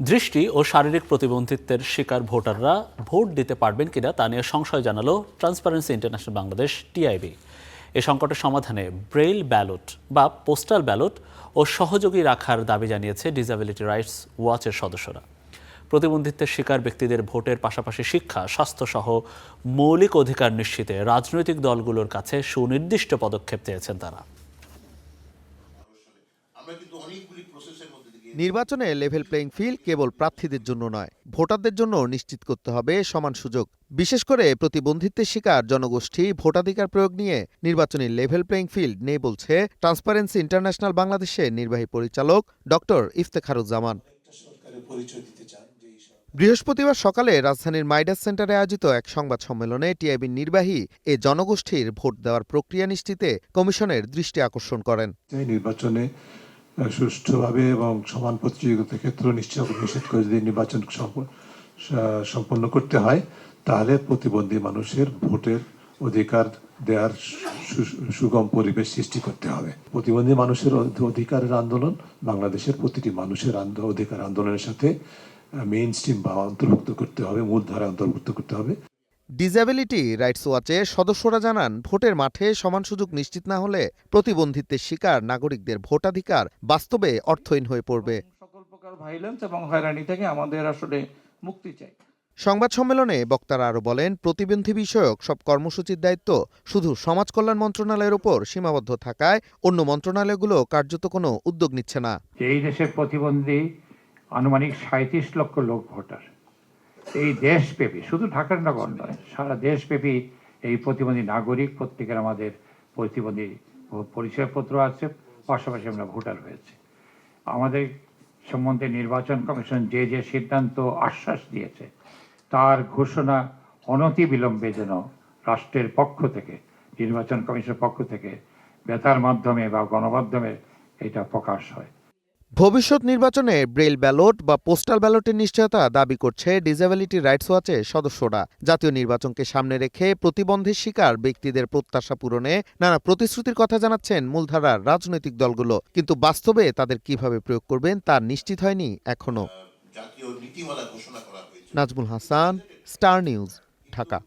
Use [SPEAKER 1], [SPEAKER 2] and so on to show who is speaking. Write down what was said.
[SPEAKER 1] দৃষ্টি ও শারীরিক প্রতিবন্ধিত্বের শিকার ভোটাররা ভোট দিতে পারবেন কিনা তা নিয়ে সংশয় জানালো ট্রান্সপারেন্সি ইন্টারন্যাশনাল বাংলাদেশ টিআইবি। এ সংকটের সমাধানে ব্রেইল ব্যালট বা পোস্টাল ব্যালট ও সহযোগী রাখার দাবি জানিয়েছে ডিসএবিলিটি রাইটস ওয়াচের সদস্যরা। প্রতিবন্ধিত্বের শিকার ব্যক্তিদের ভোটের পাশাপাশি শিক্ষা, স্বাস্থ্যসহ মৌলিক অধিকার নিশ্চিতে রাজনৈতিক দলগুলোর কাছে সুনির্দিষ্ট পদক্ষেপ চেয়েছেন তারা।
[SPEAKER 2] নির্বাচনে লেভেল প্লেইং ফিল্ড কেবল প্রার্থীদের জন্য নয়, ভোটারদের জন্য নিশ্চিত করতে হবে সমান সুযোগ। বিশেষ করে প্রতিবন্ধিত্বের শিকার জনগোষ্ঠী ভোটাধিকার প্রয়োগ নিয়ে নির্বাচনী লেভেল প্লেইং ফিল্ড নেই বলছে ট্রান্সপারেন্সি ইন্টারন্যাশনাল বাংলাদেশের নির্বাহী পরিচালক ডক্টর ইফতেখারুজ্জামান। বৃহস্পতিবার সকালে রাজধানীর মাইডাস সেন্টারে আয়োজিত এক সংবাদ সম্মেলনে টিআইবির নির্বাহী এ জনগোষ্ঠীর ভোট দেওয়ার প্রক্রিয়া নিশ্চিতে কমিশনের দৃষ্টি আকর্ষণ করেন।
[SPEAKER 3] নির্বাচনে সুষ্ঠুভাবে এবং সমান প্রতিযোগিতার ক্ষেত্রে নিশ্চিত করে যদি নির্বাচন সম্পন্ন করতে হয়, তাহলে প্রতিবন্ধী মানুষের ভোটের অধিকার দেওয়ার সুগম পরিবেশ সৃষ্টি করতে হবে। প্রতিবন্ধী মানুষের অধিকারের আন্দোলন বাংলাদেশের প্রতিটি মানুষের অধিকার আন্দোলনের সাথে মেইন স্ট্রিম বা অন্তর্ভুক্ত করতে হবে, মূলধারায় অন্তর্ভুক্ত করতে হবে।
[SPEAKER 2] ডিসএবিলিটি রাইটস ওয়াচের সদস্যরা জানান, ভোটের মাঠে সমান সুযোগ নিশ্চিত না হলে প্রতিবন্ধিত্বের শিকার নাগরিকদের ভোটাধিকার বাস্তবে অর্থহীন হয়ে পড়বে।
[SPEAKER 4] সকল প্রকার ভায়োলেন্স এবং হয়রানি থেকে আমাদের আসলে মুক্তি চাই।
[SPEAKER 2] সংবাদ সম্মেলনে বক্তারা আরও বলেন, প্রতিবন্ধী বিষয়ক সব কর্মসূচির দায়িত্ব শুধু সমাজ কল্যাণ মন্ত্রণালয়ের উপর সীমাবদ্ধ থাকায় অন্য মন্ত্রণালয়গুলো কার্যত কোনো উদ্যোগ নিচ্ছে না।
[SPEAKER 5] এই দেশের প্রতিবন্ধী আনুমানিক 37 লক্ষ লোক ভোটার। এই দেশব্যাপী, শুধু ঢাকার নগর নয়, সারা দেশব্যাপী এই প্রতিবন্ধী নাগরিক, প্রত্যেকের আমাদের প্রতিবন্ধী পরিচয়পত্র আছে, পাশাপাশি আমরা ভোটার হয়েছে। আমাদের সম্বন্ধে নির্বাচন কমিশন যে সিদ্ধান্ত আশ্বাস দিয়েছে, তার ঘোষণা অনতিবিলম্বে যেন রাষ্ট্রের পক্ষ থেকে, নির্বাচন কমিশনের পক্ষ থেকে বেতার মাধ্যমে বা গণমাধ্যমে এটা প্রকাশ হয়।
[SPEAKER 2] ভবিষ্যৎ নির্বাচনে ব্রেইল ব্যালট বা পোস্টাল ব্যালটের নিশ্চয়তা দাবি করছে ডিসএবিলিটি রাইটস ওয়াচের সদস্যরা। জাতীয় নির্বাচনকে সামনে রেখে প্রতিবন্ধের শিকার ব্যক্তিদের প্রত্যাশা পূরণে নানা প্রতিশ্রুতির কথা জানাচ্ছেন মূলধারার রাজনৈতিক দলগুলো, কিন্তু বাস্তবে তাদের কিভাবে প্রয়োগ করবেন তা নিশ্চিত হয়নি এখনো। Nazmul Hasan, star news, Dhaka.